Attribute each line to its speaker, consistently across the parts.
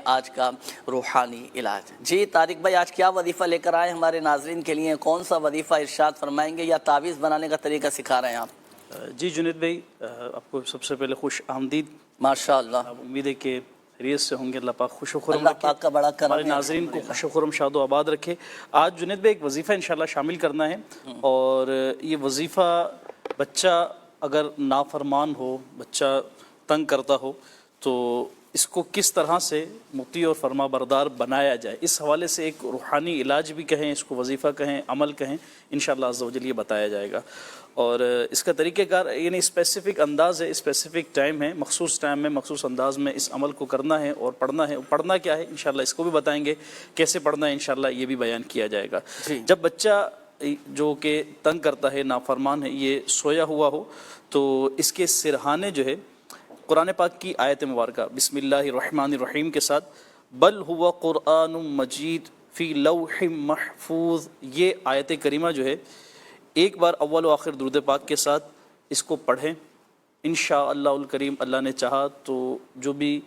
Speaker 1: آج کا روحانی علاج۔ جی طارق بھائی، آج کیا وظیفہ لے کر آئے ہمارے ناظرین کے لیے؟ کون سا وظیفہ ارشاد فرمائیں گے یا تعویذ بنانے کا طریقہ سکھا رہے ہیں آپ؟
Speaker 2: جی جنید بھائی، آپ کو سب سے پہلے خوش آمدید۔
Speaker 1: ماشاء اللہ،
Speaker 2: امید ہے کہ خیریت سے ہوں گے۔ اللہ پاک خوش و خرم
Speaker 1: اللہ
Speaker 2: رکھے،
Speaker 1: پاک کا بڑا کرم
Speaker 2: ہمارے
Speaker 1: ہے،
Speaker 2: ناظرین کو
Speaker 1: الحمدللہ۔
Speaker 2: خوش و خرم شاد و آباد رکھے۔ آج جنید بھائی ایک وظیفہ انشاءاللہ شامل کرنا ہے، اور یہ وظیفہ بچہ اگر نافرمان ہو، بچہ تنگ کرتا ہو، تو اس کو کس طرح سے مطیع اور فرما بردار بنایا جائے، اس حوالے سے ایک روحانی علاج بھی کہیں، اس کو وظیفہ کہیں، عمل کہیں، انشاءاللہ عز و جل یہ بتایا جائے گا۔ اور اس کا طریقہ کار یعنی اسپیسیفک انداز ہے، اسپیسیفک ٹائم ہے، مخصوص ٹائم میں مخصوص انداز میں اس عمل کو کرنا ہے اور پڑھنا ہے۔ پڑھنا کیا ہے انشاءاللہ اس کو بھی بتائیں گے، کیسے پڑھنا ہے انشاءاللہ یہ بھی بیان کیا جائے گا۔ جب بچہ جو کہ تنگ کرتا ہے، نافرمان ہے، یہ سویا ہوا ہو، تو اس کے سرہانے جو ہے قرآن پاک کی آیت مبارکہ بسم اللہ الرحمن الرحیم کے ساتھ بل هو قرآن مجید فی لوح محفوظ، یہ آیت کریمہ جو ہے ایک بار اول و آخر درود پاک کے ساتھ اس کو پڑھیں انشاءاللہ الکریم۔ اللہ نے چاہا تو جو بھی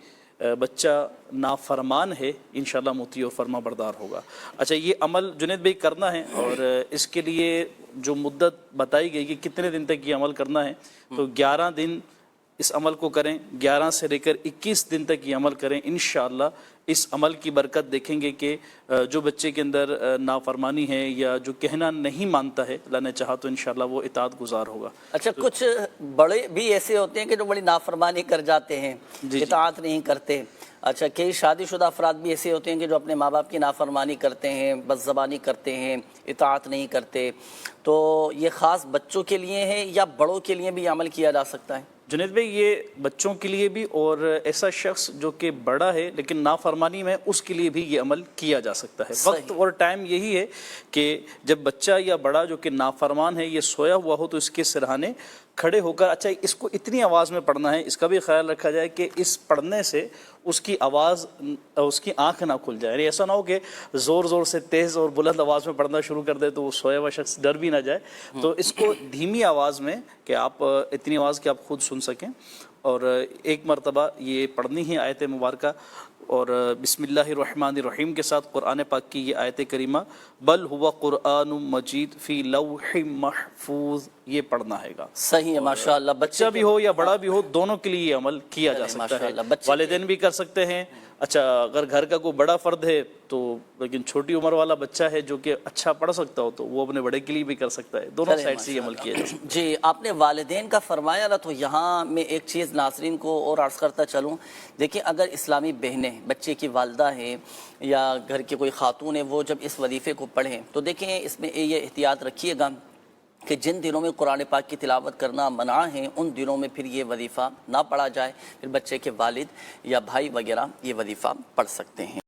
Speaker 2: بچہ نافرمان ہے انشاءاللہ مطیع و فرما بردار ہوگا۔ اچھا، یہ عمل جنید بھائی کرنا ہے، اور اس کے لیے جو مدت بتائی گئی کہ کتنے دن تک یہ عمل کرنا ہے، تو 11 دن اس عمل کو کریں، 11 سے لے کر 21 دن تک یہ عمل کریں۔ انشاءاللہ اس عمل کی برکت دیکھیں گے کہ جو بچے کے اندر نافرمانی ہے یا جو کہنا نہیں مانتا ہے، اللہ نے چاہا تو انشاءاللہ وہ اطاعت گزار ہوگا۔
Speaker 1: اچھا، کچھ بڑے بھی ایسے ہوتے ہیں کہ جو بڑی نافرمانی کر جاتے ہیں، اطاعت نہیں کرتے۔ اچھا، کئی شادی شدہ افراد بھی ایسے ہوتے ہیں کہ جو اپنے ماں باپ کی نافرمانی کرتے ہیں، بد زبانی کرتے ہیں، اطاعت نہیں کرتے، تو یہ خاص بچوں کے لیے ہے یا بڑوں کے لیے بھی عمل کیا جا سکتا ہے؟
Speaker 2: جنید بھائی، یہ بچوں کے لیے بھی، اور ایسا شخص جو کہ بڑا ہے لیکن نافرمانی میں، اس کے لیے بھی یہ عمل کیا جا سکتا ہے۔ وقت اور ٹائم یہی ہے کہ جب بچہ یا بڑا جو کہ نافرمان ہے یہ سویا ہوا ہو، تو اس کے سرہانے کھڑے ہو کر، اچھا اس کو اتنی آواز میں پڑھنا ہے، اس کا بھی خیال رکھا جائے کہ اس پڑھنے سے اس کی آواز، اس کی آنکھ نہ کھل جائے، یعنی ایسا نہ ہو کہ زور زور سے تیز اور بلند آواز میں پڑھنا شروع کر دے تو وہ سویا ہوا شخص ڈر بھی نہ جائے۔ تو اس کو دھیمی آواز میں، کہ آپ اتنی آواز کہ آپ خود سن سکیں، اور ایک مرتبہ یہ پڑھنی ہے آیت مبارکہ، اور بسم اللہ الرحمن الرحیم کے ساتھ قرآن پاک کی یہ آیت کریمہ بل ہوا قرآن مجید فی لوح محفوظ، یہ پڑھنا ہے گا۔
Speaker 1: صحیح ہے، ماشاءاللہ۔
Speaker 2: بچہ بھی ہو یا بڑا بھی ہو، دونوں کے لیے یہ عمل کیا جا سکتا ہے، والدین بھی کر سکتے ہیں۔ اچھا، اگر گھر کا کوئی بڑا فرد ہے تو، لیکن چھوٹی عمر والا بچہ ہے جو کہ اچھا پڑھ سکتا ہو، تو وہ اپنے بڑے کے لیے بھی کر سکتا ہے، دونوں سائڈ سے یہ عمل کیا جا سکتا ہے۔
Speaker 1: جی، آپ نے والدین کا فرمایا نا، تو یہاں میں ایک چیز ناظرین کو اور عرض کرتا چلوں۔ دیکھیں، اگر اسلامی بہنیں، بچے کی والدہ ہیں یا گھر کی کوئی خاتون ہے، وہ جب اس وظیفے کو پڑھیں تو دیکھیں اس میں یہ احتیاط رکھیے گا کہ جن دنوں میں قرآن پاک کی تلاوت کرنا منع ہے، ان دنوں میں پھر یہ وظیفہ نہ پڑھا جائے، پھر بچے کے والد یا بھائی وغیرہ یہ وظیفہ پڑھ سکتے ہیں۔